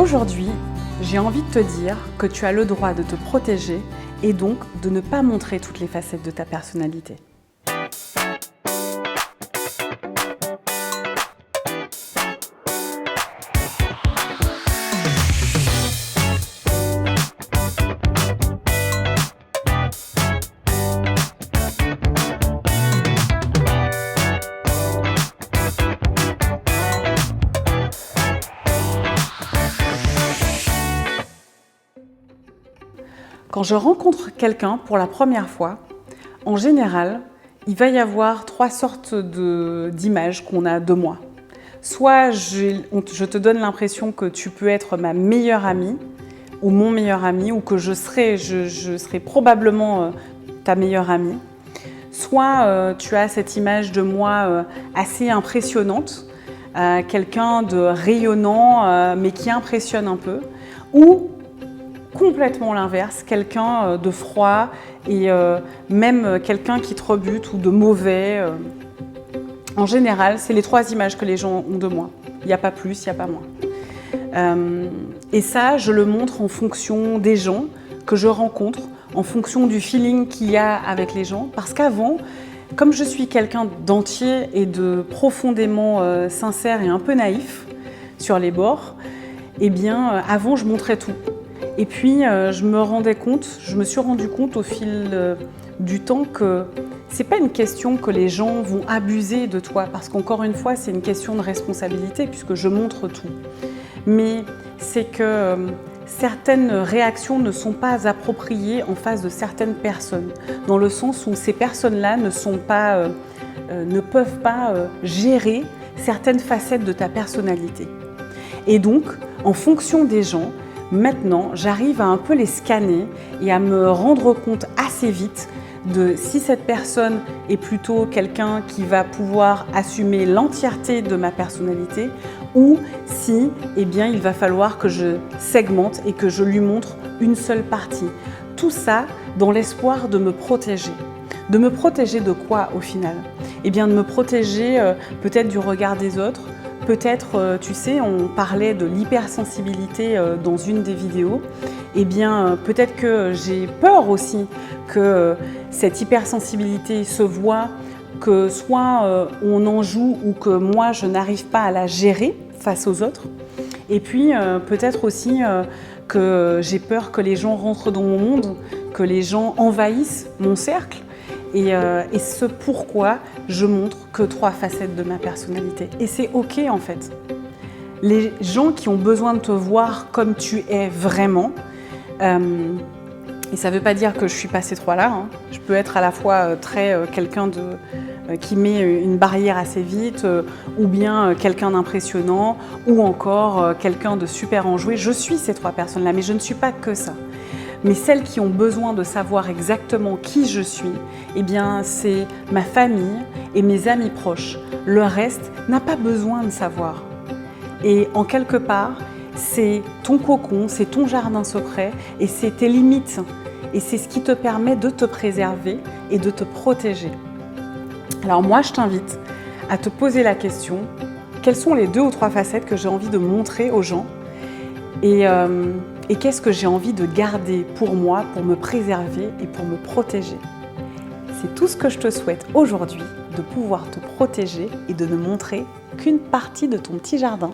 Aujourd'hui, j'ai envie de te dire que tu as le droit de te protéger et donc de ne pas montrer toutes les facettes de ta personnalité. Quand je rencontre quelqu'un pour la première fois, en général, il va y avoir trois sortes d'images qu'on a de moi. Soit je te donne l'impression que tu peux être ma meilleure amie ou mon meilleur ami, ou que je serai probablement ta meilleure amie. Soit tu as cette image de moi assez impressionnante, quelqu'un de rayonnant mais qui impressionne un peu, ou complètement l'inverse, quelqu'un de froid et même quelqu'un qui te rebute ou de mauvais. En général, c'est les trois images que les gens ont de moi. Il n'y a pas plus, il n'y a pas moins. Et ça, je le montre en fonction des gens que je rencontre, en fonction du feeling qu'il y a avec les gens. Parce qu'avant, comme je suis quelqu'un d'entier et de profondément sincère et un peu naïf sur les bords, eh bien, avant, je montrais tout. Et puis, je me suis rendu compte au fil du temps que c'est pas une question que les gens vont abuser de toi, parce qu'encore une fois, c'est une question de responsabilité puisque je montre tout. Mais c'est que certaines réactions ne sont pas appropriées en face de certaines personnes, dans le sens où ces personnes-là ne peuvent pas gérer certaines facettes de ta personnalité. Et donc, en fonction des gens, maintenant, j'arrive à un peu les scanner et à me rendre compte assez vite de si cette personne est plutôt quelqu'un qui va pouvoir assumer l'entièreté de ma personnalité ou si, eh bien, il va falloir que je segmente et que je lui montre une seule partie. Tout ça dans l'espoir de me protéger. De me protéger de quoi au final? Eh bien, de me protéger peut-être du regard des autres. Peut-être, tu sais, on parlait de l'hypersensibilité dans une des vidéos. Eh bien, peut-être que j'ai peur aussi que cette hypersensibilité se voit, que soit on en joue ou que moi, je n'arrive pas à la gérer face aux autres. Et puis, peut-être aussi que j'ai peur que les gens rentrent dans mon monde, que les gens envahissent mon cercle. Et ce pourquoi je montre que trois facettes de ma personnalité. Et c'est OK en fait. Les gens qui ont besoin de te voir comme tu es vraiment, et ça ne veut pas dire que je suis pas ces trois-là, hein. Je peux être à la fois quelqu'un qui met une barrière assez vite, ou bien quelqu'un d'impressionnant, ou encore quelqu'un de super enjoué. Je suis ces trois personnes-là, mais je ne suis pas que ça. Mais celles qui ont besoin de savoir exactement qui je suis, eh bien, c'est ma famille et mes amis proches. Le reste n'a pas besoin de savoir. Et en quelque part, c'est ton cocon, c'est ton jardin secret et c'est tes limites. Et c'est ce qui te permet de te préserver et de te protéger. Alors moi, je t'invite à te poser la question, quelles sont les 2 ou 3 facettes que j'ai envie de montrer aux gens et qu'est-ce que j'ai envie de garder pour moi, pour me préserver et pour me protéger. C'est tout ce que je te souhaite aujourd'hui, de pouvoir te protéger et de ne montrer qu'une partie de ton petit jardin.